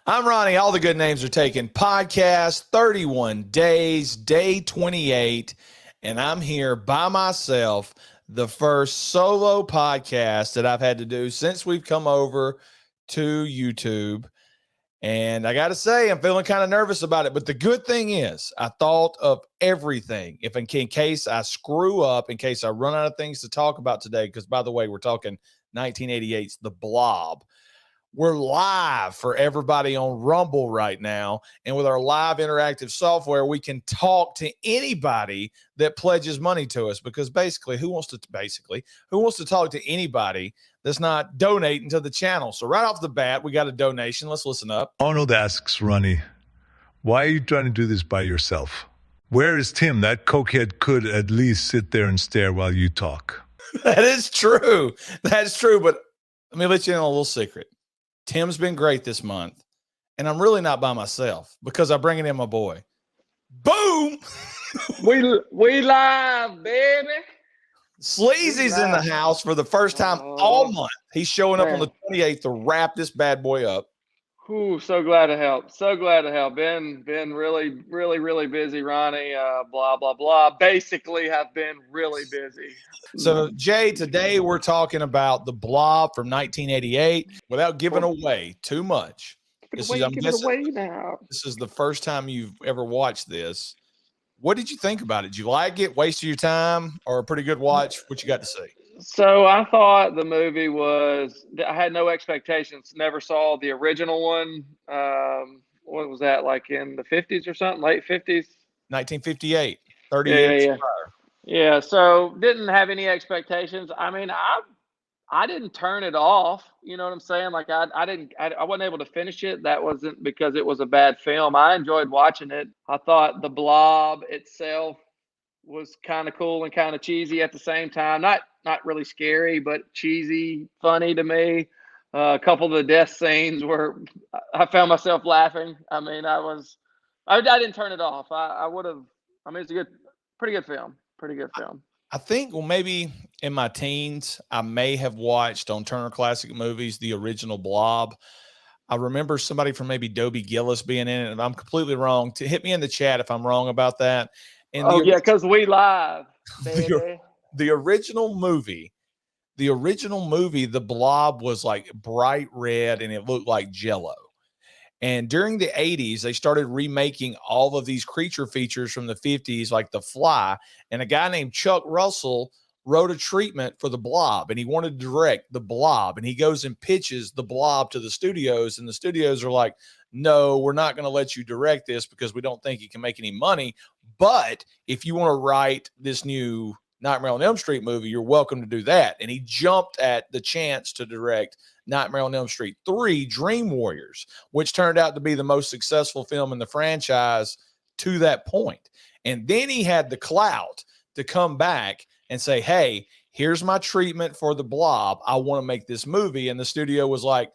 I'm Ronnie. All the good names are taken. Podcast 31 days, day 28. And I'm here by myself, the first solo podcast that I've had to do since we've come over to YouTube. And I got to say, I'm feeling kind of nervous about it. But the good thing is, I thought of everything. If in case I screw up, in case I run out of things to talk about today, because by the way, we're talking 1988's The Blob. We're live for everybody on Rumble right now. And with our live interactive software, we can talk to anybody that pledges money to us, because basically who wants to talk to anybody that's not donating to the channel? So right off the bat, we got a donation. Let's listen up. Arnold asks Ronnie, why are you trying to do this by yourself? Where is Tim? That cokehead could at least sit there and stare while you talk. That is true. That's true. But let me let you in on a little secret. Tim's been great this month, and I'm really not by myself because I'm bringing in my boy. Boom! we live, baby. Sleazy's in the house for the first time all month. He's showing up on the 28th to wrap this bad boy up. Ooh, so glad to help. So glad to help. Been really busy, Ronnie. Blah, blah, blah. Basically have been really busy. So, Jay, today we're talking about The Blob from 1988 without giving away too much. Give it away now. This is the first time you've ever watched this. What did you think about it? Did you like it? Waste of your time, or a pretty good watch? What you got to say? So I thought the movie I had no expectations. Never saw the original one. What was that, like in the 50s or something? Late 50s? 1958. 30 years prior. Yeah, so didn't have any expectations. I mean, I didn't turn it off. You know what I'm saying? Like I wasn't able to finish it. That wasn't because it was a bad film. I enjoyed watching it. I thought The Blob itself was kind of cool and kind of cheesy at the same time. Not really scary, but cheesy, funny to me. A couple of the death scenes where I found myself laughing. I mean, I didn't turn it off. I would have. I mean, it's a pretty good film. Pretty good film. I think, well, maybe in my teens, I may have watched on Turner Classic Movies the original Blob. I remember somebody from maybe Dobie Gillis being in it, and I'm completely wrong. To hit me in the chat if I'm wrong about that. And because we live, baby. The original movie, The Blob was like bright red and it looked like Jell-O. And during the 80s, they started remaking all of these creature features from the 50s, like The Fly. And a guy named Chuck Russell wrote a treatment for The Blob, and he wanted to direct The Blob. And he goes and pitches The Blob to the studios, and the studios are like, no, we're not going to let you direct this because we don't think you can make any money. But if you want to write this new Nightmare on Elm Street movie, you're welcome to do that. And he jumped at the chance to direct Nightmare on Elm Street 3, Dream Warriors, which turned out to be the most successful film in the franchise to that point. And then he had the clout to come back and say, hey, here's my treatment for The Blob. I want to make this movie. And the studio was like,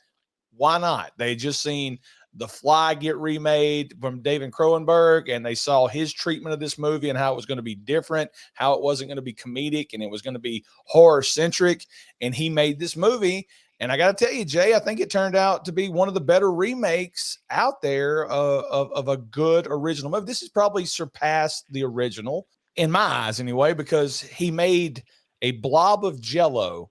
why not? They had just seen The Fly get remade from David Cronenberg, and they saw his treatment of this movie and how it was going to be different, how it wasn't going to be comedic, and it was going to be horror-centric. And he made this movie. And I got to tell you, Jay, I think it turned out to be one of the better remakes out there of a good original movie. This has probably surpassed the original, in my eyes anyway, because he made a blob of Jell-O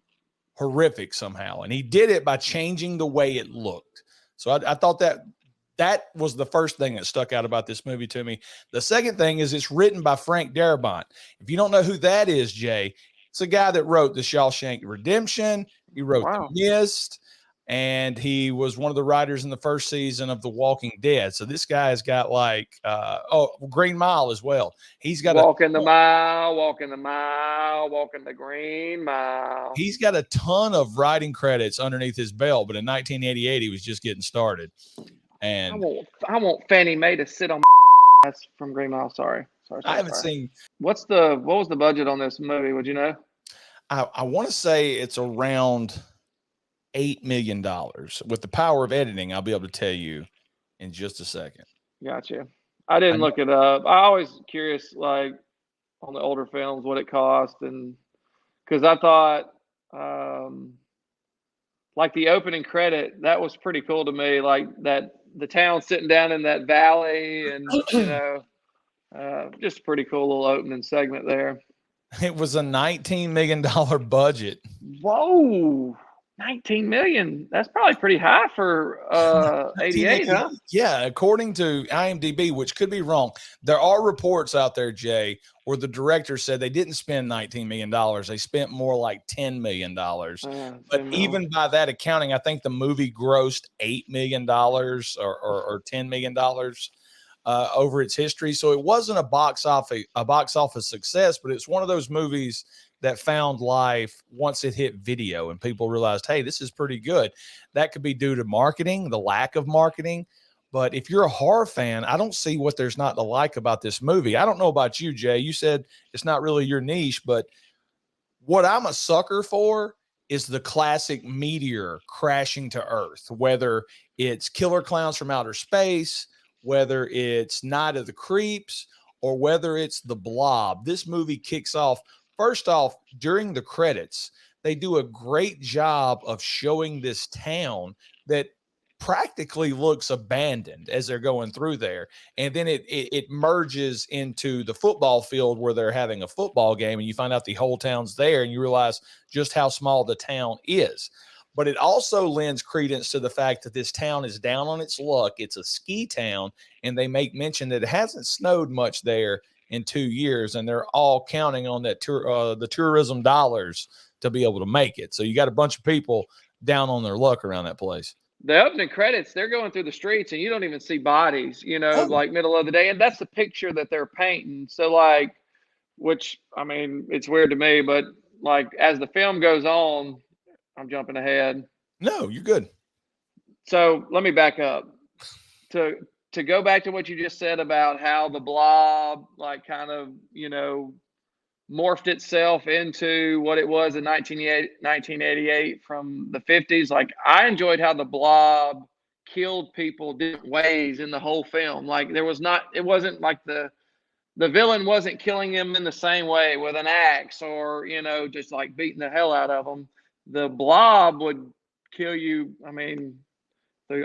horrific somehow. And he did it by changing the way it looked. So I thought that was the first thing that stuck out about this movie to me. The second thing is it's written by Frank Darabont. If you don't know who that is, Jay, it's a guy that wrote The Shawshank Redemption. He wrote The Mist, and he was one of the writers in the first season of The Walking Dead. So this guy has got like, Green Mile as well. He's got walking the mile, walking the Green Mile. He's got a ton of writing credits underneath his belt, but in 1988 he was just getting started. And I want Fannie Mae to sit on. That's from Green Mile. Sorry. I haven't seen. What was the budget on this movie? Would you know? I want to say it's around $8 million. With the power of editing, I'll be able to tell you in just a second. Gotcha. I didn't look it up. I always curious, like on the older films, what it cost, and because I thought, like the opening credit, that was pretty cool to me. Like that the town sitting down in that valley, and just a pretty cool little opening segment there. It was a $19 million budget. Whoa, 19 million. That's probably pretty high for 88, huh? Yeah, according to IMDb, which could be wrong, there are reports out there, Jay, where the director said they didn't spend $19 million. They spent more like $10 million. But even by that accounting, I think the movie grossed $8 million or $10 million over its history. So it wasn't a box office success, but it's one of those movies that found life once it hit video and people realized, hey, this is pretty good. That could be due to marketing, the lack of marketing. But if you're a horror fan, I don't see what there's not to like about this movie. I don't know about you, Jay. You said it's not really your niche, but what I'm a sucker for is the classic meteor crashing to Earth, whether it's Killer Clowns from Outer Space, whether it's Night of the Creeps, or whether it's The Blob. This movie kicks off. First off, during the credits, they do a great job of showing this town that practically looks abandoned as they're going through there. And then it merges into the football field where they're having a football game, and you find out the whole town's there, and you realize just how small the town is. But it also lends credence to the fact that this town is down on its luck. It's a ski town, and they make mention that it hasn't snowed much there in 2 years, and they're all counting on that the tourism dollars to be able to make it. So you got a bunch of people down on their luck around that place. The opening credits, they're going through the streets, and you don't even see bodies, like middle of the day, and that's the picture that they're painting. So, like, which, I mean, it's weird to me, but like as the film goes on, I'm jumping ahead. No, you're good. So let me back up to go back to what you just said about how the Blob, like, kind of, morphed itself into what it was in 1988 from the 50s. Like, I enjoyed how the Blob killed people different ways in the whole film. Like, it wasn't like the villain wasn't killing him in the same way with an axe or, just like beating the hell out of them. The Blob would kill you, I mean,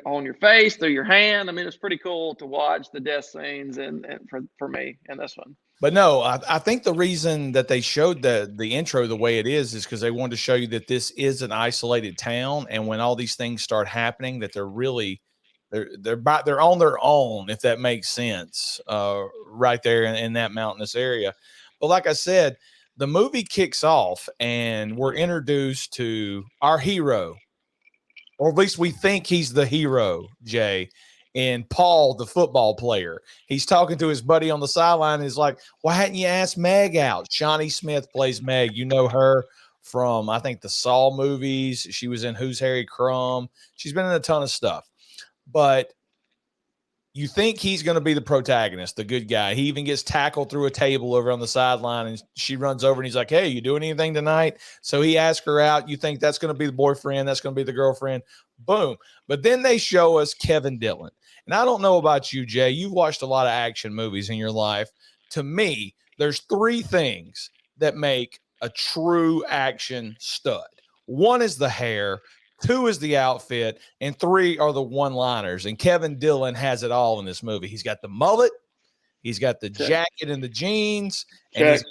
on your face, through your hand. I mean, it's pretty cool to watch the death scenes and for me in this one. But no, I think the reason that they showed the intro the way it is because they wanted to show you that this is an isolated town, and when all these things start happening, that they're on their own, if that makes sense, right there in that mountainous area. But like I said, the movie kicks off, and we're introduced to our hero, or at least we think he's the hero, Jay. And Paul, the football player, he's talking to his buddy on the sideline. And he's like, why hadn't you asked Meg out? Shawnee Smith plays Meg. You know her from, I think, the Saw movies. She was in Who's Harry Crumb. She's been in a ton of stuff. But you think he's going to be the protagonist, the good guy. He even gets tackled through a table over on the sideline, and she runs over, and he's like, hey, you doing anything tonight? So he asks her out. You think that's going to be the boyfriend. That's going to be the girlfriend. Boom. But then they show us Kevin Dillon. And I don't know about you, Jay. You've watched a lot of action movies in your life. To me, there's three things that make a true action stud. One is the hair. Two is the outfit, and three are the one-liners. And Kevin Dillon has it all in this movie. He's got the mullet, he's got the jacket and the jeans, and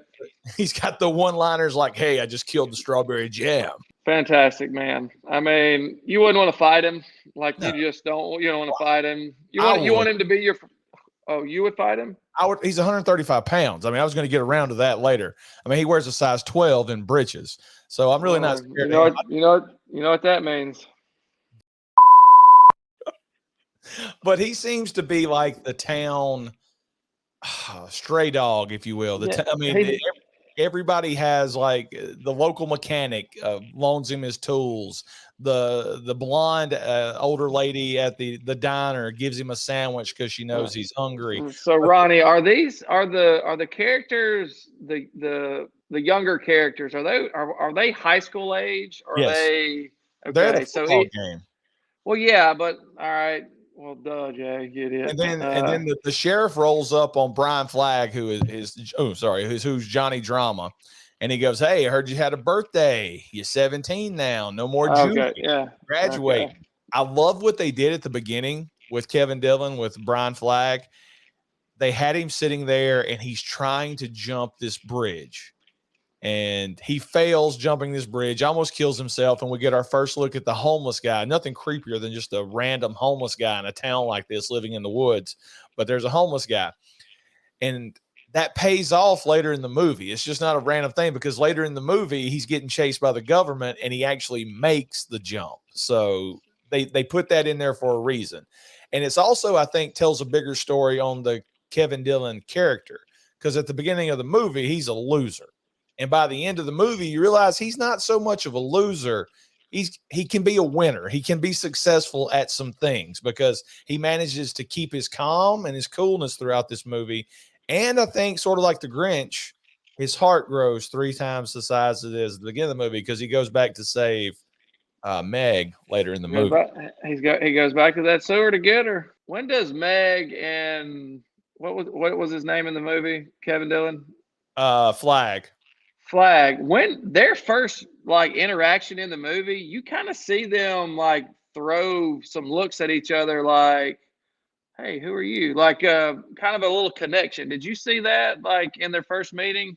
he's got the one-liners like, hey, I just killed the strawberry jam. Fantastic, man. I mean, you wouldn't want to fight him. Like, no. You don't want to fight him. You want him to be your – oh, you would fight him? He's 135 pounds. I mean, I was going to get around to that later. I mean, he wears a size 12 in breeches. So I'm really not scared. You know what that means. But he seems to be like the town stray dog, if you will. Everybody has, like, the local mechanic loans him his tools. The blonde older lady at the diner gives him a sandwich because she knows he's hungry. So Ronnie, are the characters the younger characters, are they high school age? Or yes. Are they okay? They're the football game. Well, yeah, but all right. Well, duh, Jay, get it. And then the sheriff rolls up on Brian Flagg, who's Johnny Drama, and he goes, "Hey, I heard you had a birthday. You're 17 now. No more junior. Yeah, graduate." Okay. I love what they did at the beginning with Kevin Dillon, with Brian Flagg. They had him sitting there, and he's trying to jump this bridge. And he fails jumping this bridge, almost kills himself, and we get our first look at the homeless guy. Nothing creepier than just a random homeless guy in a town like this living in the woods. But there's a homeless guy. And that pays off later in the movie. It's just not a random thing, because later in the movie, he's getting chased by the government and he actually makes the jump. So they put that in there for a reason. And it's also, I think, tells a bigger story on the Kevin Dillon character, because at the beginning of the movie, he's a loser. And by the end of the movie, you realize he's not so much of a loser. He can be a winner. He can be successful at some things, because he manages to keep his calm and his coolness throughout this movie. And I think, sort of like the Grinch, his heart grows 3 times the size it is at the beginning of the movie, because he goes back to save Meg later in the movie. He goes back to that sewer to get her. When does Meg and what was his name in the movie? Kevin Dillon? Flagg. When their first like interaction in the movie, you kind of see them like throw some looks at each other, like, hey, who are you? Like kind of a little connection. Did you see that like in their first meeting?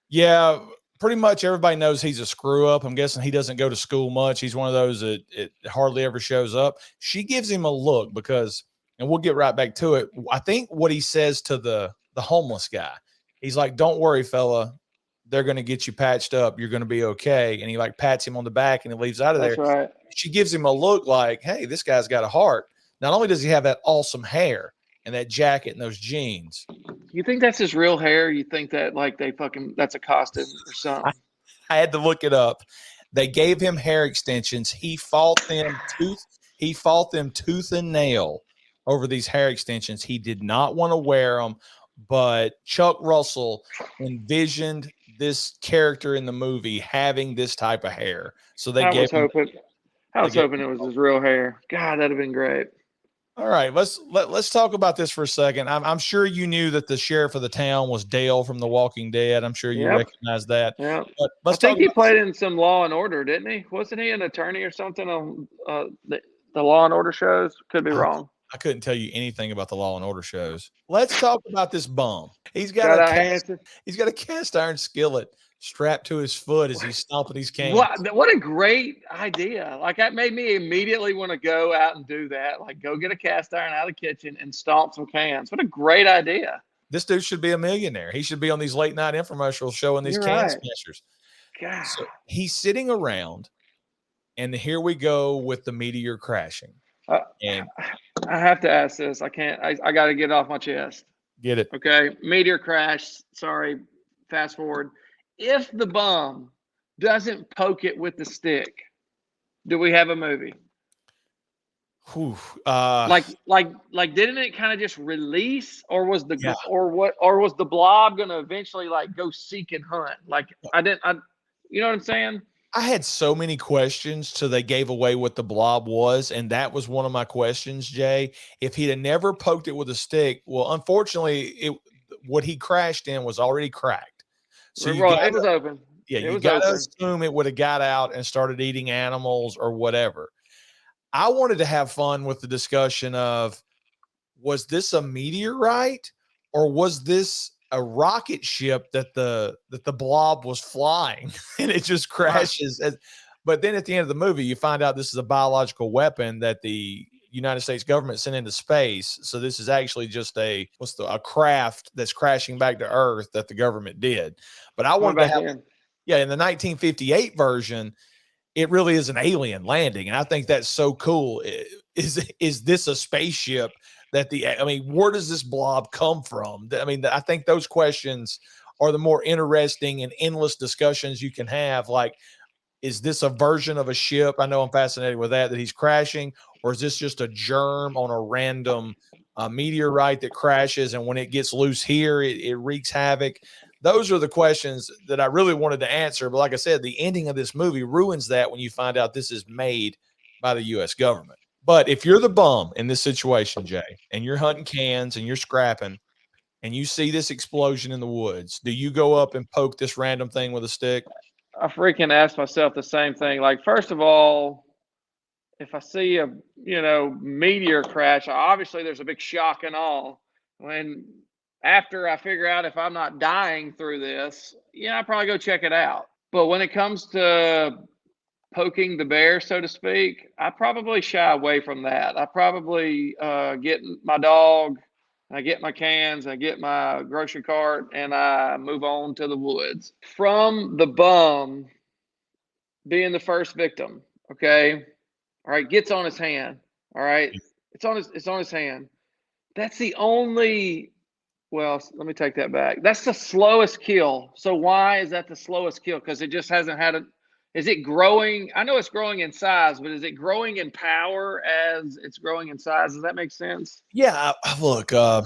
Yeah, pretty much everybody knows he's a screw up. I'm guessing he doesn't go to school much. He's one of those that it hardly ever shows up. She gives him a look because, and we'll get right back to it. I think what he says to the homeless guy, he's like, "Don't worry, fella. They're going to get you patched up. You're going to be okay." And he like pats him on the back and he leaves out of there. That's right. She gives him a look like, "Hey, this guy's got a heart." Not only does he have that awesome hair and that jacket and those jeans. You think that's his real hair? You think that like that's a costume or something? I had to look it up. They gave him hair extensions. He fought them tooth and nail over these hair extensions. He did not want to wear them, but Chuck Russell envisioned this character in the movie having this type of hair. So they gave him. I was hoping it was his real hair. God, that'd have been great. All right, let's talk about this for a second. I'm sure you knew that the sheriff of the town was Dale from The Walking Dead. I'm sure you recognize that. Yeah, but I think he played in some Law and Order, didn't he? Wasn't he an attorney or something on the Law and Order shows? Could be wrong. I couldn't tell you anything about the Law and Order shows. Let's talk about this bum. He's got a cast iron skillet strapped to his foot as he's stomping these cans. What a great idea. Like, that made me immediately want to go out and do that. Like, go get a cast iron out of the kitchen and stomp some cans. What a great idea. This dude should be a millionaire. He should be on these late night infomercials showing these can smashers. God. So he's sitting around, and here we go with the meteor crashing. And I have to ask this. I can't. I got to get it off my chest. Get it. Okay. Meteor crash. Sorry. Fast forward. If the bum doesn't poke it with the stick, do we have a movie? Whew, like didn't it kind of just release, or was the blob going to eventually like go seek and hunt? Like you know what I'm saying? I had so many questions till they gave away what the blob was, and that was one of my questions, Jay. If he'd have never poked it with a stick, well, unfortunately, what he crashed in was already cracked. So it was open. Yeah, you got to assume it would have got out and started eating animals or whatever. I wanted to have fun with the discussion of, was this a meteorite or was this a rocket ship that the blob was flying and it just crashes? But then at the end of the movie, you find out this is a biological weapon that the United States government sent into space. So this is actually just a craft that's crashing back to Earth that the government did. But I wanted to have, in the 1958 version, it really is an alien landing. And I think that's so cool. Is this a spaceship where does this blob come from? I mean, I think those questions are the more interesting and endless discussions you can have. Like, is this a version of a ship? I know I'm fascinated with that he's crashing, or is this just a germ on a random meteorite that crashes, and when it gets loose here, it wreaks havoc? Those are the questions that I really wanted to answer. But like I said, the ending of this movie ruins that when you find out this is made by the U.S. government. But if you're the bum in this situation, Jay, and you're hunting cans and you're scrapping, and you see this explosion in the woods, do you go up and poke this random thing with a stick? I freaking asked myself the same thing. Like, first of all, if I see a meteor crash, obviously there's a big shock and awe. When after I figure out if I'm not dying through this, I probably go check it out. But when it comes to poking the bear, so to speak, I probably shy away from that. I probably get my dog, I get my cans, I get my grocery cart, and I move on to the woods. From the bum being the first victim, okay? All right, gets on his hand. All right. It's on his hand. That's the only well, let me take that back. That's the slowest kill. So why is that the slowest kill? Because it just hasn't had a. Is it growing? I know it's growing in size, but is it growing in power as it's growing in size? Does that make sense? Yeah, look, I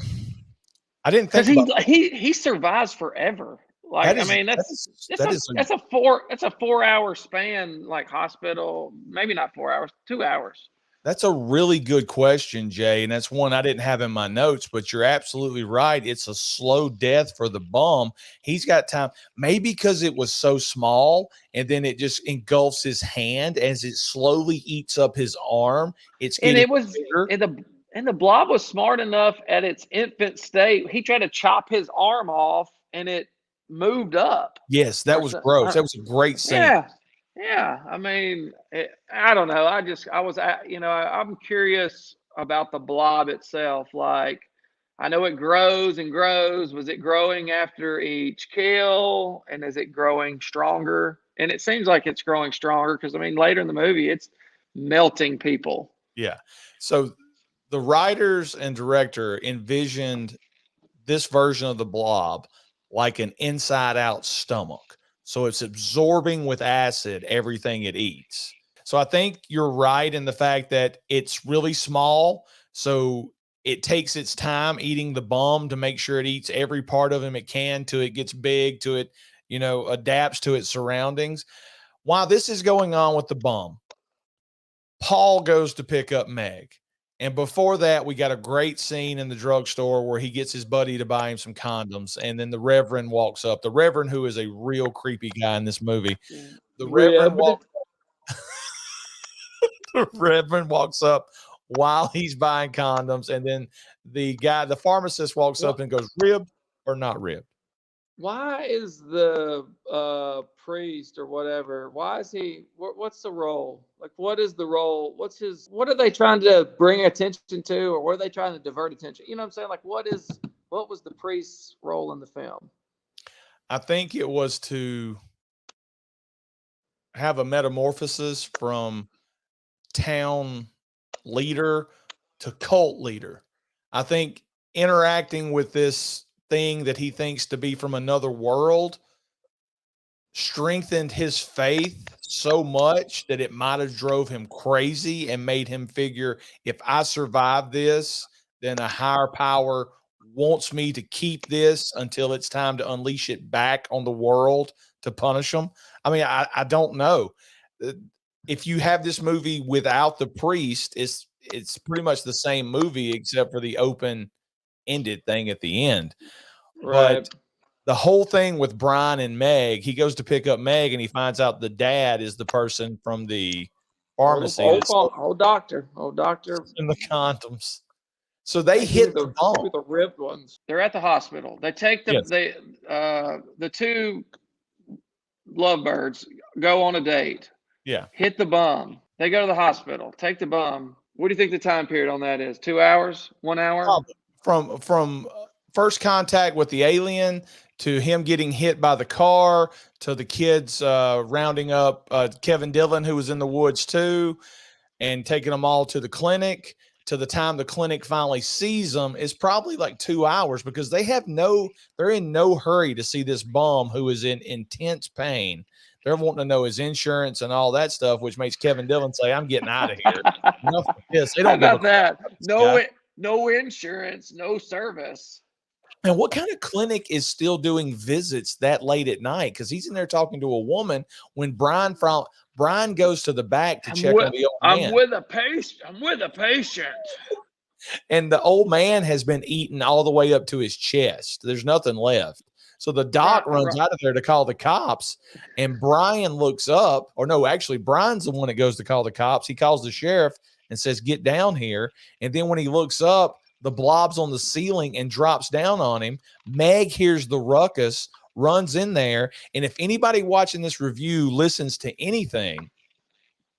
didn't Because think about he survives forever. Like, that. I mean, That is that's a 4 hour span, like hospital. Maybe not 4 hours, 2 hours. That's a really good question, Jay, and that's one I didn't have in my notes, but you're absolutely right. It's a slow death for the bum. He's got time, maybe because it was so small, and then it just engulfs his hand as it slowly eats up his arm. It's And getting it was bigger. and the blob was smart enough at its infant state. He tried to chop his arm off, and it moved up. Yes, that was gross. That was a great scene. Yeah, yeah. I mean, I don't know. I'm curious about the blob itself. Like, I know it grows and grows. Was it growing after each kill? And is it growing stronger? And it seems like it's growing stronger because, I mean, later in the movie, it's melting people. Yeah. So the writers and director envisioned this version of the blob like an inside out stomach. So it's absorbing with acid everything it eats. So I think you're right in the fact that it's really small. So it takes its time eating the bum to make sure it eats every part of him it can till it gets big, to it, adapts to its surroundings. While this is going on with the bum, Paul goes to pick up Meg. And before that, we got a great scene in the drugstore where he gets his buddy to buy him some condoms. And then the Reverend walks up. The Reverend, who is a real creepy guy in this movie. The Reverend walks up. The Reverend walks up while he's buying condoms. And then the pharmacist walks up and goes, ribbed or not ribbed? Why is the priest or whatever, why is he, what's the role? Like, what is the role? What are they trying to bring attention to, or what are they trying to divert attention? You know what I'm saying? Like, what was the priest's role in the film? I think it was to have a metamorphosis from town leader to cult leader. I think interacting with this thing that he thinks to be from another world strengthened his faith so much that it might have drove him crazy and made him figure, if I survive this, then a higher power wants me to keep this until it's time to unleash it back on the world to punish them. I mean, I don't know. If you have this movie without the priest, it's pretty much the same movie except for the open-ended thing at the end. Right. But the whole thing with Brian and Meg, he goes to pick up Meg and he finds out the dad is the person from the pharmacy. Old doctor in the condoms. So they hit the bump. The ripped ones. They're at the hospital. They take the two lovebirds go on a date. Yeah. Hit the bum. They go to the hospital. Take the bum. What do you think the time period on that is? 2 hours? 1 hour? From first contact with the alien to him getting hit by the car to the kids rounding up Kevin Dillon, who was in the woods too, and taking them all to the clinic, to the time the clinic finally sees them is probably like 2 hours, because they're in no hurry to see this bum who is in intense pain. They're wanting to know his insurance and all that stuff, which makes Kevin Dillon say, I'm getting out of here. Enough of this. They don't How about that. No insurance, no service. And what kind of clinic is still doing visits that late at night? Because he's in there talking to a woman when Brian goes to the back to check on the old man. I'm with a patient. And the old man has been eaten all the way up to his chest. There's nothing left. So the doc Right, runs out of there to call the cops, and Brian looks up, or no, actually, Brian's the one that goes to call the cops. He calls the sheriff and says, "Get down here." And then when he looks up, the blob's on the ceiling and drops down on him. Meg hears the ruckus, runs in there. And if anybody watching this review listens to anything,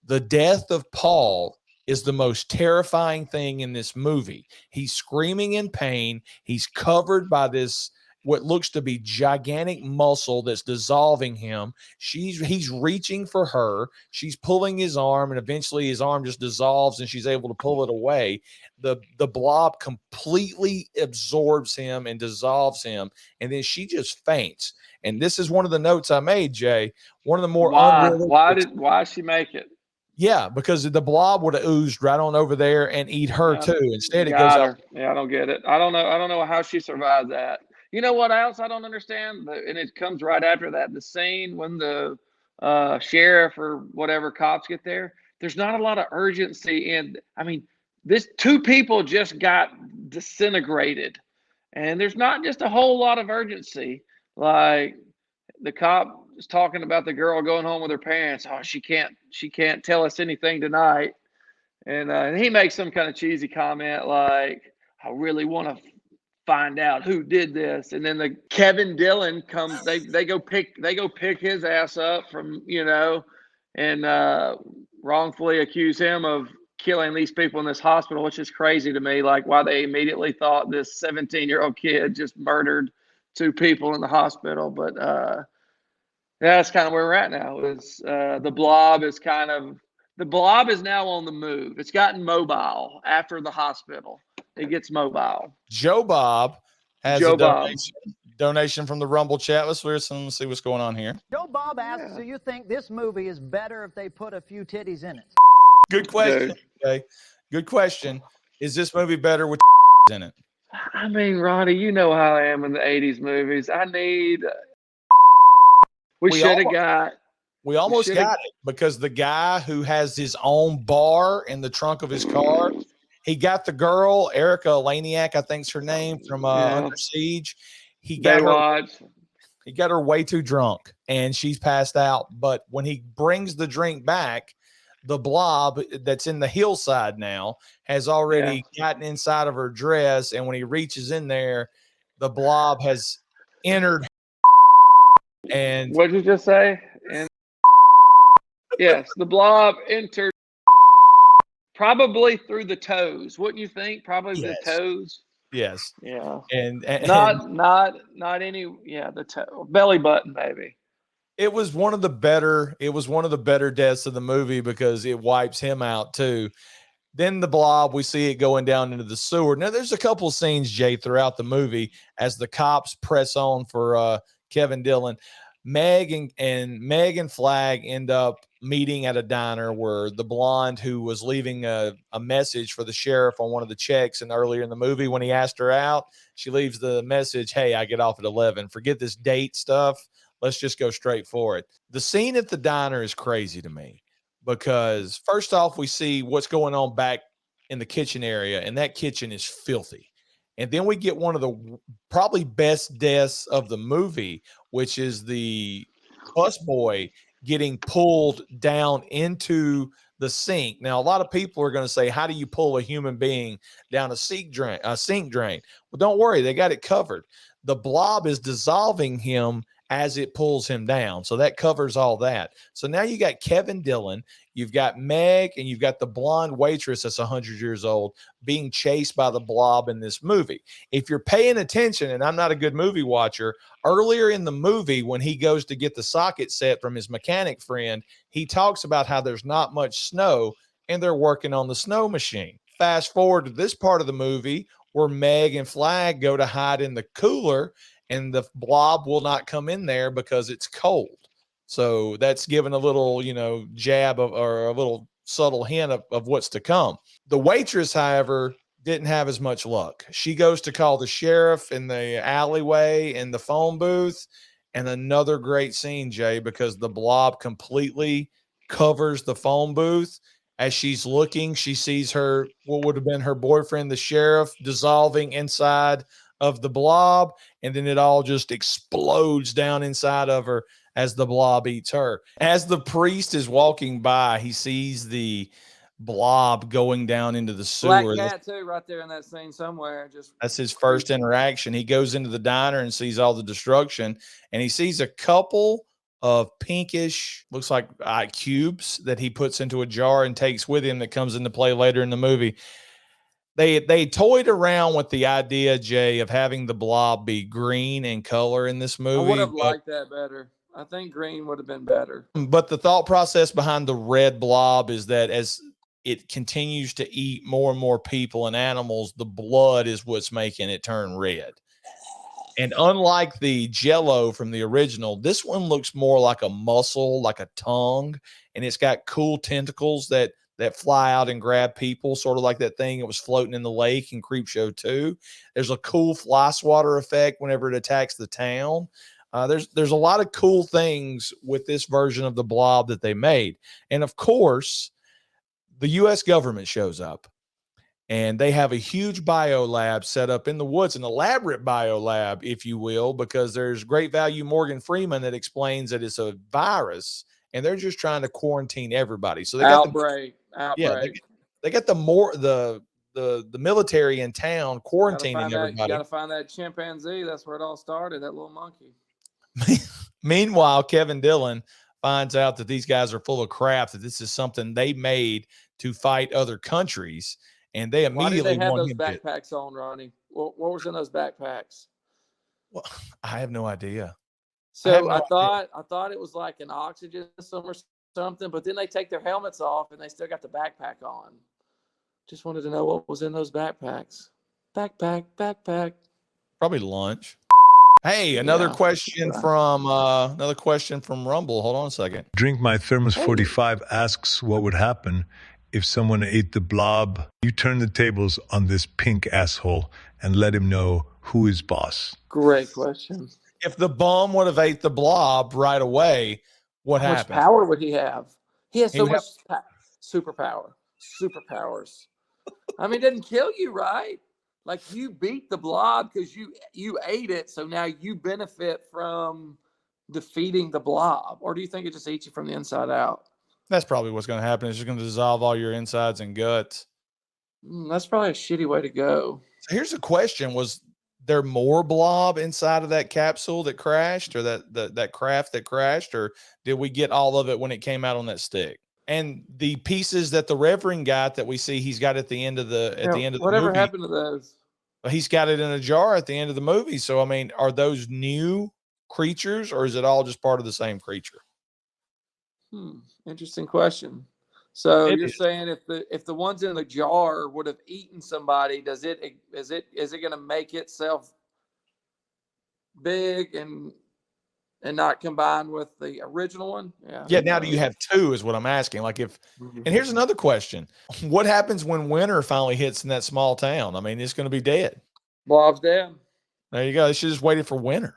the death of Paul is the most terrifying thing in this movie. He's screaming in pain. He's covered by this, what looks to be gigantic muscle that's dissolving him. He's reaching for her. She's pulling his arm, and eventually his arm just dissolves and she's able to pull it away. The blob completely absorbs him and dissolves him, and then she just faints. And this is one of the notes I made, Jay. One of the more unrealistic. Why she make it? Yeah, because the blob would have oozed right on over there and eat her too. Instead, it goes Got out. her. Yeah, I don't get it. I don't know how she survived that. You know what else I don't understand? And it comes right after that. The scene when the sheriff or whatever cops get there. There's not a lot of urgency in. I mean, this two people just got disintegrated, and there's not just a whole lot of urgency. Like the cop is talking about the girl going home with her parents. Oh, she can't tell us anything tonight. And he makes some kind of cheesy comment like, I really want to find out who did this. And then the Kevin Dillon comes, they go pick his ass up from, and wrongfully accuse him of killing these people in this hospital, which is crazy to me. Like why they immediately thought this 17-year-old kid just murdered two people in the hospital. But that's kind of where we're at now. Is the blob is now on the move. It's gotten mobile after the hospital. It gets mobile. Joe Bob has Joe a Bob. donation from the Rumble chat. Let's listen and see what's going on here. Joe Bob asks, do you think this movie is better if they put a few titties in it? Good question. Okay. Good question. Is this movie better with in it? I mean, Ronnie, you know how I am in the 80s movies. We almost got it because the guy who has his own bar in the trunk of his car, he got the girl, Erica Laniak, I think's her name, from Under Siege. He got her way too drunk and she's passed out. But when he brings the drink back, the blob that's in the hillside now has already gotten inside of her dress. And when he reaches in there, the blob has entered. And what did you just say? And yes, the blob entered probably through the toes. Wouldn't you think? Probably the toes. Yes. Yeah. And not any. Yeah, the toe, belly button, maybe. It was one of the better deaths of the movie because it wipes him out too. Then the blob, we see it going down into the sewer. Now there's a couple of scenes, Jay, throughout the movie as the cops press on for Kevin Dillon. Meg and Flag end up meeting at a diner where the blonde who was leaving a message for the sheriff on one of the checks, and earlier in the movie when he asked her out, she leaves the message, "Hey, I get off at 11. Forget this date stuff. Let's just go straight for it." The scene at the diner is crazy to me because first off, we see what's going on back in the kitchen area, and that kitchen is filthy. And then we get one of the probably best deaths of the movie, which is the busboy getting pulled down into the sink. Now, a lot of people are going to say, how do you pull a human being down a sink drain? Well, don't worry. They got it covered. The blob is dissolving him as it pulls him down. So that covers all that. So now you got Kevin Dillon, you've got Meg, and you've got the blonde waitress that's 100 years old being chased by the blob in this movie. If you're paying attention, and I'm not a good movie watcher, earlier in the movie when he goes to get the socket set from his mechanic friend, he talks about how there's not much snow and they're working on the snow machine. Fast forward to this part of the movie where Meg and Flag go to hide in the cooler, and the blob will not come in there because it's cold. So that's given a little, jab of, or a little subtle hint of what's to come. The waitress, however, didn't have as much luck. She goes to call the sheriff in the alleyway in the phone booth, and another great scene, Jay, because the blob completely covers the phone booth. As she's looking, she sees what would have been her boyfriend, the sheriff, dissolving inside of the blob, and then it all just explodes down inside of her as the blob eats her. As the priest is walking by, he sees the blob going down into the Black sewer. cat too, right there in that scene somewhere. Just That's his first interaction. He goes into the diner and sees all the destruction, and he sees a couple of pinkish, looks like cubes that he puts into a jar and takes with him that comes into play later in the movie. They toyed around with the idea, Jay, of having the blob be green in color in this I would movie, have liked that better. I think green would have been better. but the thought process behind the red blob is that as it continues to eat more and more people and animals, the blood is what's making it turn red. And unlike the Jello from the original, this one looks more like a muscle, like a tongue, and it's got cool tentacles that fly out and grab people, sort of like that thing that was floating in the lake in Creepshow 2. There's a cool fly swatter effect whenever it attacks the town. There's a lot of cool things with this version of the Blob that they made, and of course, the U.S. government shows up. And they have a huge bio lab set up in the woods, an elaborate bio lab, if you will, because there's great value Morgan Freeman that explains that it's a virus and they're just trying to quarantine everybody. So they got Outbreak. they got the military in town quarantining everybody. Got to find that chimpanzee. That's where it all started. That little monkey. Meanwhile, Kevin Dillon finds out that these guys are full of crap, that this is something they made to fight other countries. And they immediately Why did they have want those him backpacks on, Ronnie? What was in those backpacks? Well, I have no idea. So I thought it was like an oxygen system or something, but then they take their helmets off and they still got the backpack on. Just wanted to know what was in those backpacks. Backpack. Probably lunch. Hey, another question from Rumble. Hold on a second. Drink My Thermos 45 asks what would happen if someone ate the blob. You turn the tables on this pink asshole and let him know who is boss. Great question. If the bum would have ate the blob right away, what happens? How much power would he have? He has so much superpowers. I mean, it doesn't kill you, right? Like, you beat the blob because you ate it, so now you benefit from defeating the blob. Or do you think it just eats you from the inside out? That's probably what's going to happen. It's just going to dissolve all your insides and guts. That's probably a shitty way to go. So here's a question. Was there more blob inside of that capsule that crashed, or that craft that crashed, or did we get all of it when it came out on that stick? And the pieces that the Reverend got that we see he's got at the end of the whatever movie, happened to those? He's got it in a jar at the end of the movie. So I mean, are those new creatures, or is it all just part of the same creature? Interesting question. So you're saying if the ones in the jar would have eaten somebody, is it going to make itself big and not combine with the original one? Yeah. Now do you have two is what I'm asking. Like and here's another question. What happens when winter finally hits in that small town? I mean, it's going to be dead. Blob's dead. There you go. They should just waited for winter.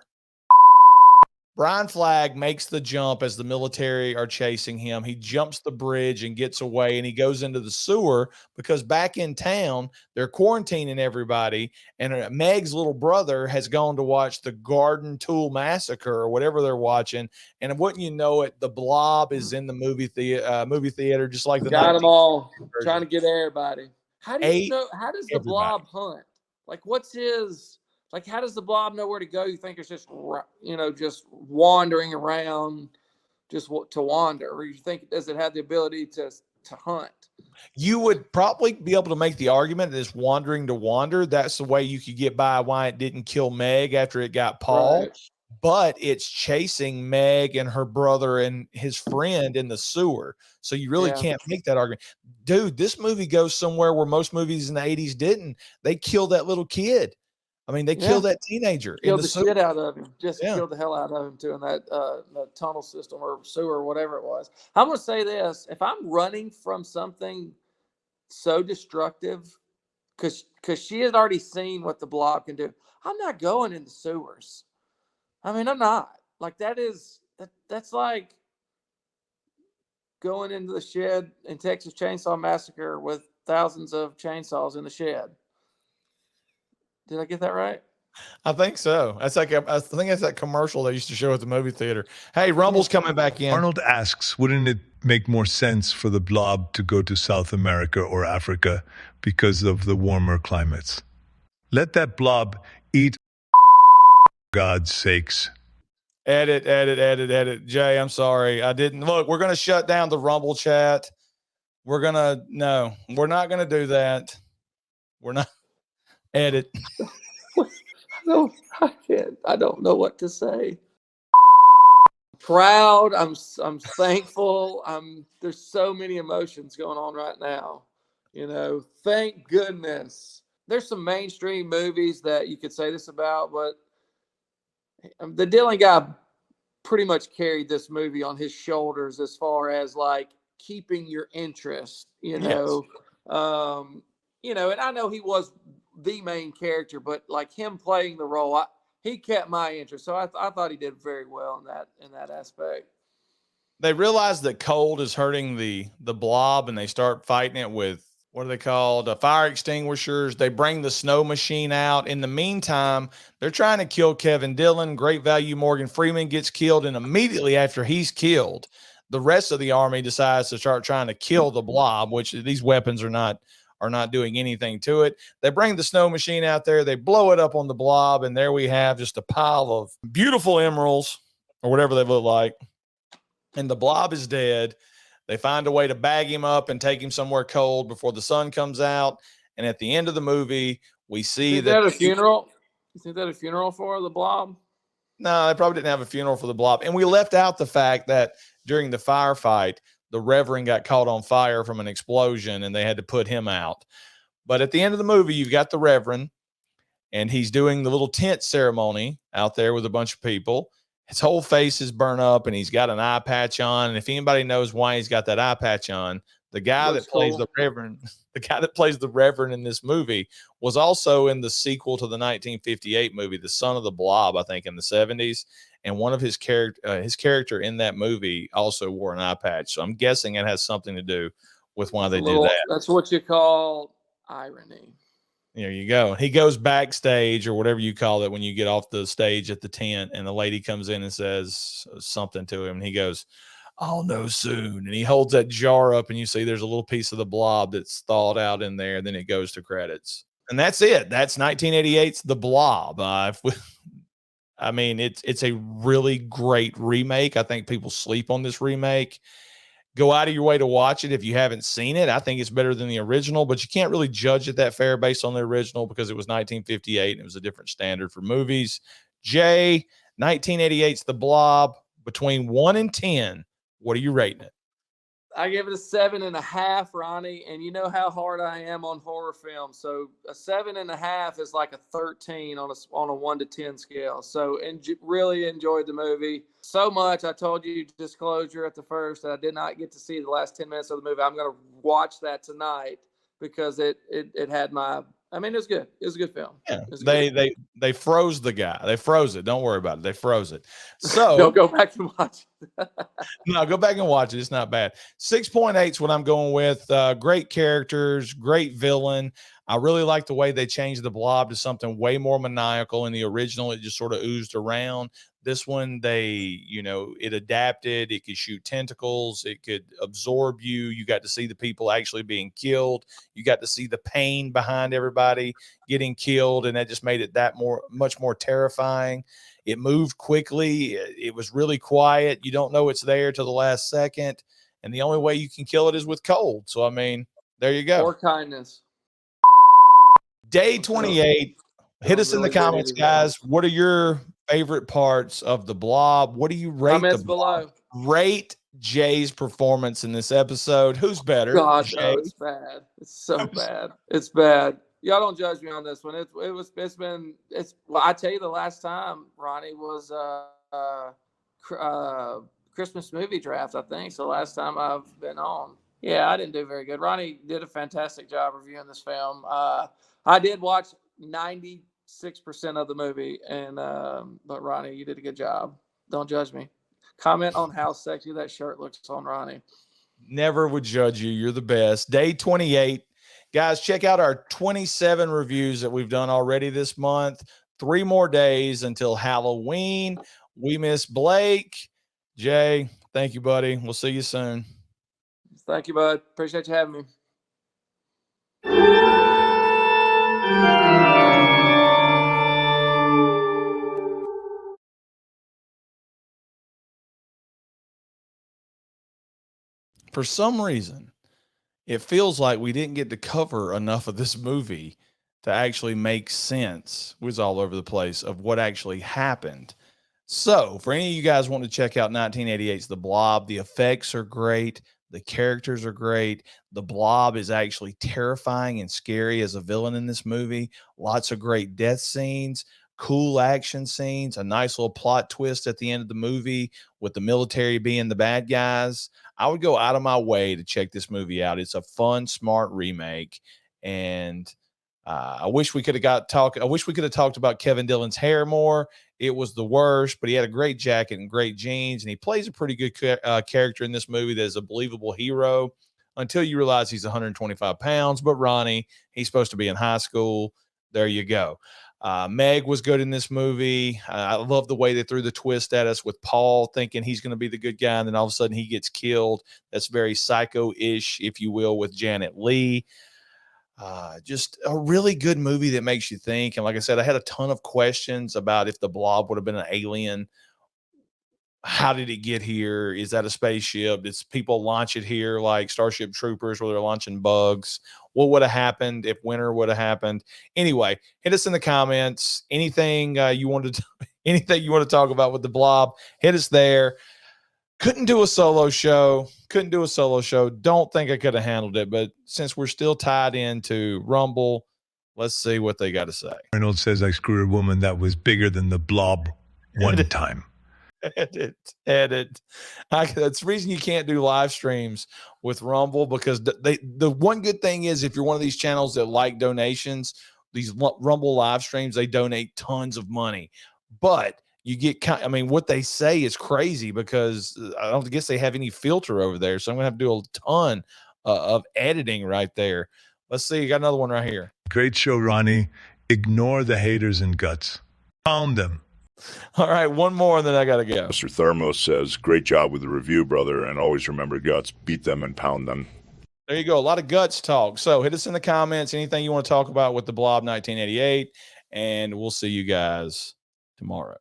Brian Flagg makes the jump as the military are chasing him. He jumps the bridge and gets away, and he goes into the sewer because back in town, they're quarantining everybody, and Meg's little brother has gone to watch the Garden Tool Massacre or whatever they're watching, and wouldn't you know it, the Blob is in the movie theater just like the got them all trying to get everybody. How do you know? How does the Blob hunt? Like, what's his... Like, how does the Blob know where to go? You think it's just, just wandering around, just to wander? Or you think, does it have the ability to hunt? You would probably be able to make the argument that it's wandering to wander. That's the way you could get by why it didn't kill Meg after it got Paul. Right. But it's chasing Meg and her brother and his friend in the sewer. So you really can't make that argument. Dude, this movie goes somewhere where most movies in the 80s didn't. They killed that little kid. I mean, they killed that teenager. Killed the shit out of him. Just killed the hell out of him, too, in that tunnel system or sewer or whatever it was. I'm going to say this. If I'm running from something so destructive, because she had already seen what the Blob can do, I'm not going in the sewers. I mean, I'm not. Like, that's like going into the shed in Texas Chainsaw Massacre with thousands of chainsaws in the shed. Did I get that right? I think so. That's like I think that's that commercial they used to show at the movie theater. Hey, Rumble's coming back in. Arnold asks, wouldn't it make more sense for the blob to go to South America or Africa because of the warmer climates? Let that blob eat, God's sakes. Edit. Jay, I'm sorry. I didn't look. We're gonna shut down the Rumble chat. We're not gonna do that. We're not edit. I can't. I don't know what to say. Proud. I'm thankful. There's so many emotions going on right now. Thank goodness. There's some mainstream movies that you could say this about, but the Dylan guy pretty much carried this movie on his shoulders as far as like keeping your interest, Yes. And I know he was the main character, but like him playing the role, he kept my interest. So I thought he did very well in that aspect. They realize that cold is hurting the blob, and they start fighting it with, what are they called? Fire extinguishers. They bring the snow machine out. In the meantime, they're trying to kill Kevin Dillon. Great value Morgan Freeman gets killed, and immediately after he's killed, the rest of the army decides to start trying to kill the blob, which these weapons are not doing anything to it. They bring the snow machine out there. They blow it up on the blob, and there we have just a pile of beautiful emeralds or whatever they look like. And the blob is dead. They find a way to bag him up and take him somewhere cold before the sun comes out. And at the end of the movie, we see that a funeral. You think that a funeral for the blob? No, they probably didn't have a funeral for the blob. And we left out the fact that during the firefight, the Reverend got caught on fire from an explosion and they had to put him out. But at the end of the movie, you've got the Reverend, and he's doing the little tent ceremony out there with a bunch of people. His whole face is burnt up, and he's got an eye patch on. And if anybody knows why he's got that eye patch on, the guy that plays the Reverend in this movie was also in the sequel to the 1958 movie, The Son of the Blob, I think in the 70s. And one of his character in that movie also wore an eye patch. So I'm guessing it has something to do with why they do that. That's what you call irony. There you go. He goes backstage or whatever you call it when you get off the stage at the tent, and the lady comes in and says something to him, and he goes, "I'll know soon." And he holds that jar up, and you see there's a little piece of the blob that's thawed out in there. And then it goes to credits, and that's it. That's 1988's The Blob. I mean, it's a really great remake. I think people sleep on this remake. Go out of your way to watch it if you haven't seen it. I think it's better than the original, but you can't really judge it that fair based on the original because it was 1958 and it was a different standard for movies. Jay, 1988's The Blob. Between 1 and 10, what are you rating it? I give it a 7.5, Ronnie, and you know how hard I am on horror films. So a 7.5 is like a 13 on a 1 to 10 scale. So really enjoyed the movie so much. I told you disclosure at the first that I did not get to see the last 10 minutes of the movie. I'm going to watch that tonight because it had my. I mean, it was good. It was a good film. Yeah, they froze the guy. They froze it. Don't worry about it. They froze it. So don't go back and watch it. No, go back and watch it. It's not bad. 6.8 is what I'm going with. Great characters, great villain. I really like the way they changed the blob to something way more maniacal. In the original, it just sort of oozed around. This one, it adapted. It could shoot tentacles. It could absorb you. You got to see the people actually being killed. You got to see the pain behind everybody getting killed, and that just made it much more terrifying. It moved quickly. It was really quiet. You don't know it's there till the last second, and the only way you can kill it is with cold. So, I mean, there you go. Or kindness. Day 28. Hit us in the comments, guys. What are your favorite parts of The Blob? What do you rate comments The Blob? Below. Rate Jay's performance in this episode. Who's better? God, no, it's bad. It's so bad. It's bad. Y'all don't judge me on this one. Well, I tell you, the last time Ronnie was Christmas movie draft, I think. So last time I've been on. Yeah, I didn't do very good. Ronnie did a fantastic job reviewing this film. I did watch 96% of the movie, but Ronnie, you did a good job. Don't judge me. Comment on how sexy that shirt looks on Ronnie. Never would judge you. You're the best. Day 28. Guys, check out our 27 reviews that we've done already this month. 3 more days until Halloween. We miss Blake. Jay, thank you, buddy. We'll see you soon. Thank you, bud. Appreciate you having me. For some reason, it feels like we didn't get to cover enough of this movie to actually make sense. It was all over the place of what actually happened. So, for any of you guys want to check out 1988's The Blob, the effects are great. The characters are great. The Blob is actually terrifying and scary as a villain in this movie. Lots of great death scenes, cool action scenes, a nice little plot twist at the end of the movie with the military being the bad guys. I would go out of my way to check this movie out. It's a fun, smart remake, and I wish we could have talked about Kevin Dillon's hair more. It was the worst, but he had a great jacket and great jeans, and he plays a pretty good character in this movie that is a believable hero until you realize he's 125 pounds. But Ronnie, he's supposed to be in high school. There you go. Meg was good in this movie. I love the way they threw the twist at us with Paul thinking he's going to be the good guy, and then all of a sudden he gets killed. That's very psycho-ish, if you will, with Janet Leigh. Just a really good movie that makes you think. And like I said, I had a ton of questions about if the Blob would have been an alien. How did it get here? Is that a spaceship? Did people launch it here like Starship Troopers where they're launching bugs? What would have happened if winter would have happened? Anyway, hit us in the comments. Anything you want to talk about with the Blob, hit us there. Couldn't do a solo show. Don't think I could have handled it, but since we're still tied into Rumble, let's see what they got to say. Arnold says I screwed a woman that was bigger than the Blob one time. Edit. That's the reason you can't do live streams with Rumble, because the one good thing is if you're one of these channels that like donations, these Rumble live streams, they donate tons of money. But you get, I mean, what they say is crazy because I don't guess they have any filter over there. So I'm going to have to do a ton of editing right there. Let's see. You got another one right here. Great show, Ronnie. Ignore the haters and guts. Pound them. All right. One more and then I got to go. Mr. Thermos says, great job with the review, brother. And always remember guts, beat them and pound them. There you go. A lot of guts talk. So hit us in the comments. Anything you want to talk about with the Blob 1988. And we'll see you guys tomorrow.